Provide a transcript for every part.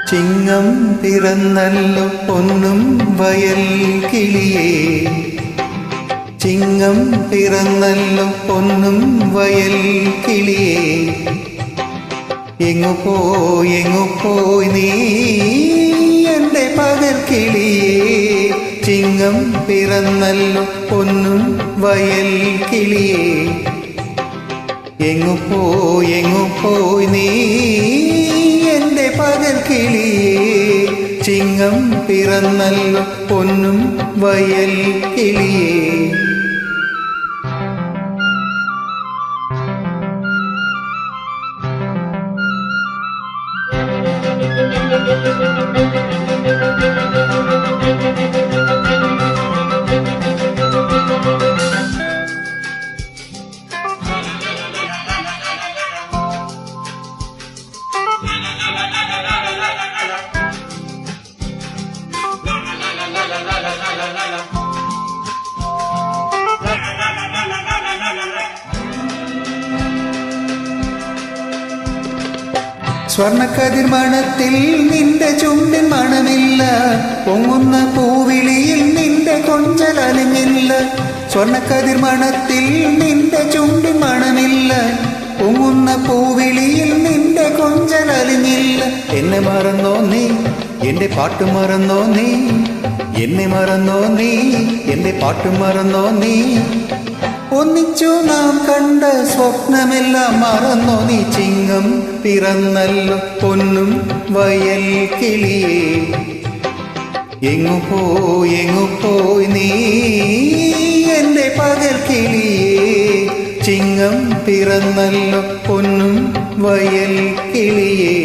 ചിങ്ങം പിറന്നല്ലോ പൊന്നും വയൽ കിളിയേ, ചിങ്ങം പിറന്നല്ലോ പൊന്നും വയൽ കിളിയേ, എങ്ങു പോയി നീ എൻ്റെ പകൽ കിളിയേ. ചിങ്ങം പിറന്നല്ലോ പൊന്നും വയൽ കിളിയേ, എങ്ങു പോയി നീ എൻ്റെ പകൽ കിളിയേ. ചിങ്ങം പിറന്നല്ലോ പൊന്നും വയൽ കിളിയേ. സ്വർണക്കതിർ മണത്തിൽ നിന്റെ ചുണ്ടിൻ മണമില്ല, പൊങ്ങുന്ന പൂവിളിയിൽ നിന്റെ കൊഞ്ചൽ അലിഞ്ഞില്ല. സ്വർണക്കതിർ മണത്തിൽ നിന്റെ ചുണ്ടിൻ മണമില്ല, പൊങ്ങുന്ന പൂവിളിയിൽ നിന്റെ കൊഞ്ചൽ അലിഞ്ഞില്ല. എന്നെ മറന്നോ നീ, എന്റെ പാട്ട് മറന്നോ നീ, എന്നെ മറന്നോ നീ, എന്റെ പാട്ട് മറന്നോ നീ. ഒന്നിച്ചു നാം കണ്ട സ്വപ്നമെല്ലാം മറന്നോ നീ. ചിങ്ങം പിറന്നല്ലോ പൊന്നും വയൽ കിളിയേ, എങ്ങു പോയി നീ എൻ്റെ പകൽ കിളിയേ. ചിങ്ങം പിറന്നല്ലോ പൊന്നും വയൽ കിളിയേ.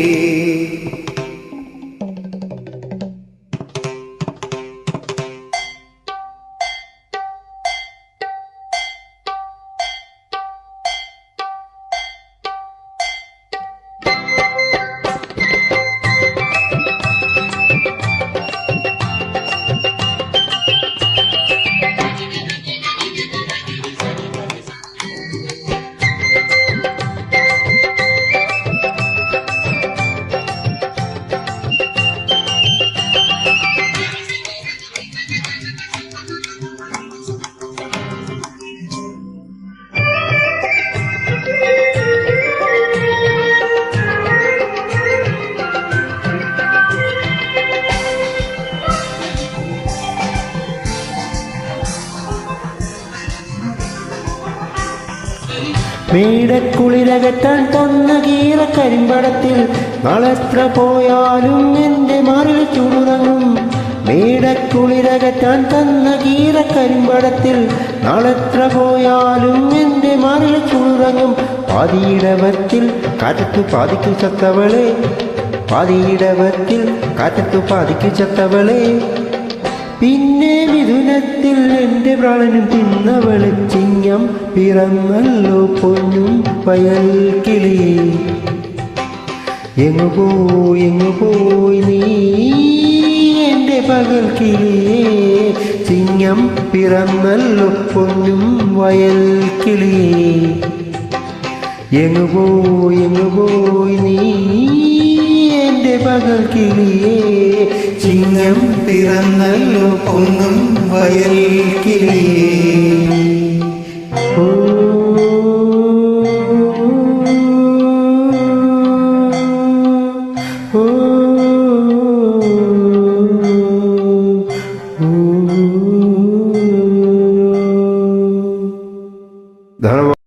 മേടക്കുളിരകറ്റാൻ തന്ന കീറ കരിമ്പടത്തിൽ നാളെത്ര പോയാലും എൻ്റെ മാറിൽ ചൂടുറങ്ങും. മേടക്കുളിരകറ്റാൻ തന്ന കീറ കരിമ്പടത്തിൽ നാളെത്ര പോയാലും എൻ്റെ മാറിൽ ചൂടുറങ്ങും. പാതിയിടവത്തിൽ കാറ്റത്തു പാതിക്കു ചത്തവളെ, പാതിയിടവത്തിൽ കാറ്റത്തു പാതിക്കു ചത്തവളെ. പിന്നെ മിഥുനത്തിൽ എൻ്റെ പ്രാണനും തിന്നവളെ. ചിങ്ങം പിറന്നല്ലോ പൊന്നും വയൽ കിളിയേ, എങ്ങു പോയി നീ എൻ്റെ പകൽ കിളിയേ. ചിങ്ങം പിറന്നല്ലോ പൊന്നും വയൽ കിളിയേ, എങ്ങു പോയി നീ എൻ്റെ പകൽ കിളിയേ. ചിങ്ങം പിറന്നല്ലോ പൊന്നും വയൽ കിളിയേ. ধন্যবাদ।